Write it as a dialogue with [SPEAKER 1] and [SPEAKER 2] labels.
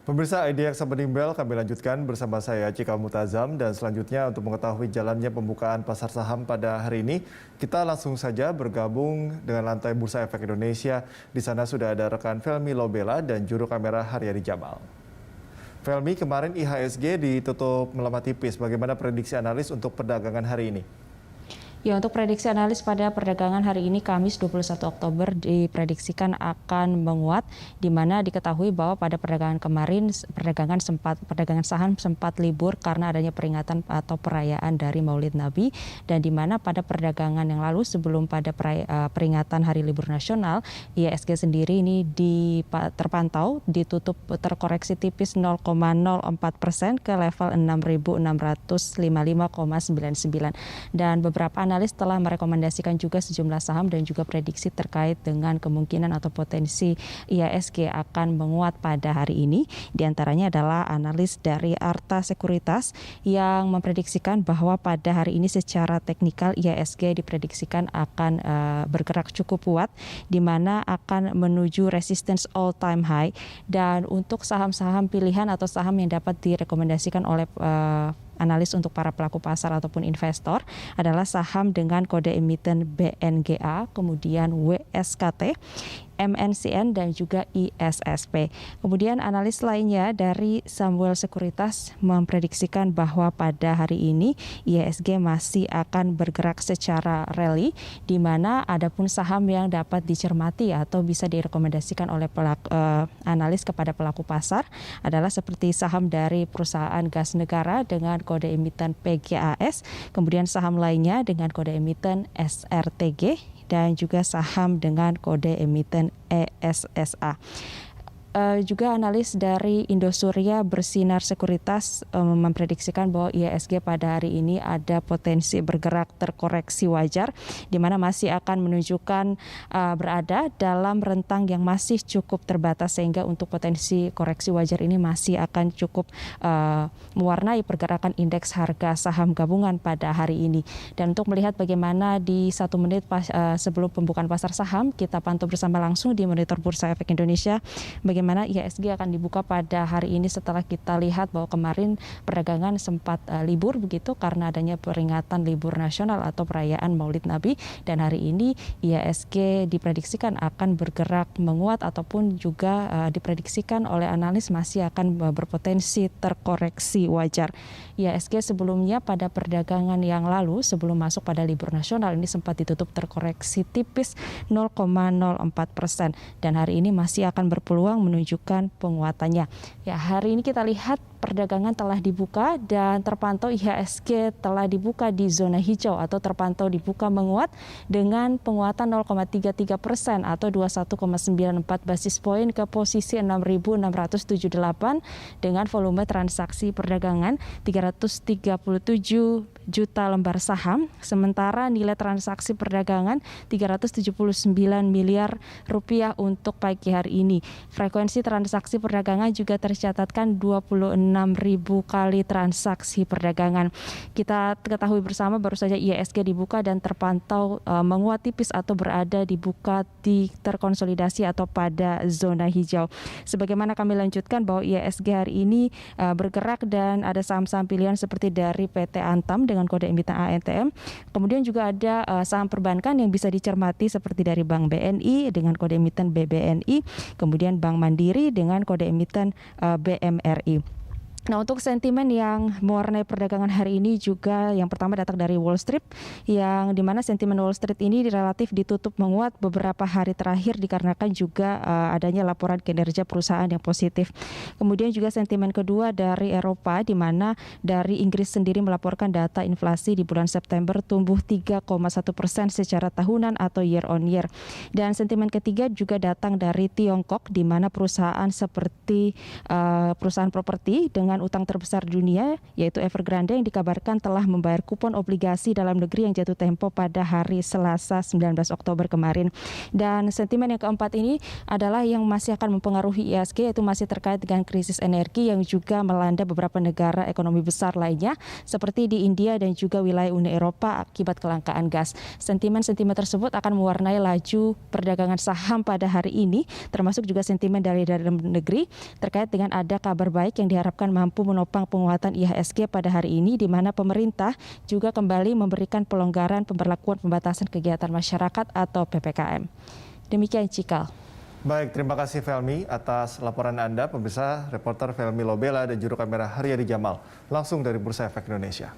[SPEAKER 1] Pemirsa IDX Sabening Bell kami lanjutkan bersama saya Cikal Mutazam dan selanjutnya untuk mengetahui jalannya pembukaan pasar saham pada hari ini kita langsung saja bergabung dengan lantai Bursa Efek Indonesia. Di sana sudah ada rekan Felmi Lobela dan juru kamera Haryadi Jamal. Felmi, kemarin IHSG ditutup melemah tipis. Bagaimana prediksi analis untuk perdagangan hari ini?
[SPEAKER 2] Ya, untuk prediksi analis pada perdagangan hari ini Kamis 21 Oktober diprediksikan akan menguat, di mana diketahui bahwa pada perdagangan kemarin perdagangan saham sempat libur karena adanya peringatan atau perayaan dari Maulid Nabi, dan di mana pada perdagangan yang lalu sebelum pada peringatan Hari Libur Nasional, IHSG sendiri ini terpantau ditutup terkoreksi tipis 0,04% ke level 6.655,99, dan beberapa analis telah merekomendasikan juga sejumlah saham dan juga prediksi terkait dengan kemungkinan atau potensi IHSG akan menguat pada hari ini. Di antaranya adalah analis dari Arta Sekuritas yang memprediksikan bahwa pada hari ini secara teknikal IHSG diprediksikan akan bergerak cukup kuat, di mana akan menuju resistance all time high. Dan untuk saham-saham pilihan atau saham yang dapat direkomendasikan oleh analis untuk para pelaku pasar ataupun investor adalah saham dengan kode emiten BNGA, kemudian WSKT, MNCN, dan juga ISSP. Kemudian analis lainnya dari Samuel Sekuritas memprediksikan bahwa pada hari ini IHSG masih akan bergerak secara rally, di mana adapun saham yang dapat dicermati atau bisa direkomendasikan oleh analis kepada pelaku pasar adalah seperti saham dari perusahaan gas negara dengan kode emiten PGAS, kemudian saham lainnya dengan kode emiten SRTG, dan juga saham dengan kode emiten ESSA. Juga analis dari Indosuria Bersinar Sekuritas memprediksikan bahwa IHSG pada hari ini ada potensi bergerak terkoreksi wajar, di mana masih akan menunjukkan berada dalam rentang yang masih cukup terbatas, sehingga untuk potensi koreksi wajar ini masih akan cukup mewarnai pergerakan indeks harga saham gabungan pada hari ini. Dan untuk melihat bagaimana di 1 menit sebelum pembukaan pasar saham, kita pantau bersama langsung di monitor Bursa Efek Indonesia bagaimana IHSG akan dibuka pada hari ini setelah kita lihat bahwa kemarin perdagangan sempat libur begitu karena adanya peringatan libur nasional atau perayaan Maulid Nabi, dan hari ini IHSG diprediksikan akan bergerak menguat ataupun juga diprediksikan oleh analis masih akan berpotensi terkoreksi wajar. IHSG sebelumnya pada perdagangan yang lalu sebelum masuk pada libur nasional ini sempat ditutup terkoreksi tipis 0,04%, dan hari ini masih akan berpeluang menunjukkan penguatannya. Ya, hari ini kita lihat perdagangan telah dibuka dan terpantau IHSG telah dibuka di zona hijau atau terpantau dibuka menguat dengan penguatan 0,33% atau 21,94 basis poin ke posisi 6.678 dengan volume transaksi perdagangan 337 juta lembar saham, sementara nilai transaksi perdagangan 379 miliar rupiah untuk pagi hari ini. Frekuensi transaksi perdagangan juga tercatatkan 26.000 kali transaksi perdagangan. Kita ketahui bersama baru saja IHSG dibuka dan terpantau menguat tipis atau berada dibuka di terkonsolidasi atau pada zona hijau. Sebagaimana kami lanjutkan bahwa IHSG hari ini bergerak dan ada saham-saham pilihan seperti dari PT Antam dengan kode emiten ANTM. Kemudian juga ada saham perbankan yang bisa dicermati seperti dari Bank BNI dengan kode emiten BBNI, kemudian Bank Mandiri dengan kode emiten BMRI. Nah, untuk sentimen yang mewarnai perdagangan hari ini juga yang pertama datang dari Wall Street, yang dimana sentimen Wall Street ini relatif ditutup menguat beberapa hari terakhir dikarenakan juga adanya laporan kinerja perusahaan yang positif. Kemudian juga sentimen kedua dari Eropa, di mana dari Inggris sendiri melaporkan data inflasi di bulan September tumbuh 3,1% secara tahunan atau year on year. Dan sentimen ketiga juga datang dari Tiongkok, di mana perusahaan seperti perusahaan properti dengan dengan utang terbesar dunia, yaitu Evergrande yang dikabarkan telah membayar kupon obligasi dalam negeri yang jatuh tempo pada hari Selasa 19 Oktober kemarin. Dan sentimen yang keempat ini adalah yang masih akan mempengaruhi IHSG, yaitu masih terkait dengan krisis energi yang juga melanda beberapa negara ekonomi besar lainnya seperti di India dan juga wilayah Uni Eropa akibat kelangkaan gas. Sentimen-sentimen tersebut akan mewarnai laju perdagangan saham pada hari ini, termasuk juga sentimen dari dalam negeri terkait dengan ada kabar baik yang diharapkan mampu menopang penguatan IHSG pada hari ini, di mana pemerintah juga kembali memberikan pelonggaran pemberlakuan pembatasan kegiatan masyarakat atau PPKM. Demikian Cikal.
[SPEAKER 1] Baik, terima kasih Felmi atas laporan Anda. Pemirsa, reporter Felmi Lobela dan juru kamera Haryadi Jamal langsung dari Bursa Efek Indonesia.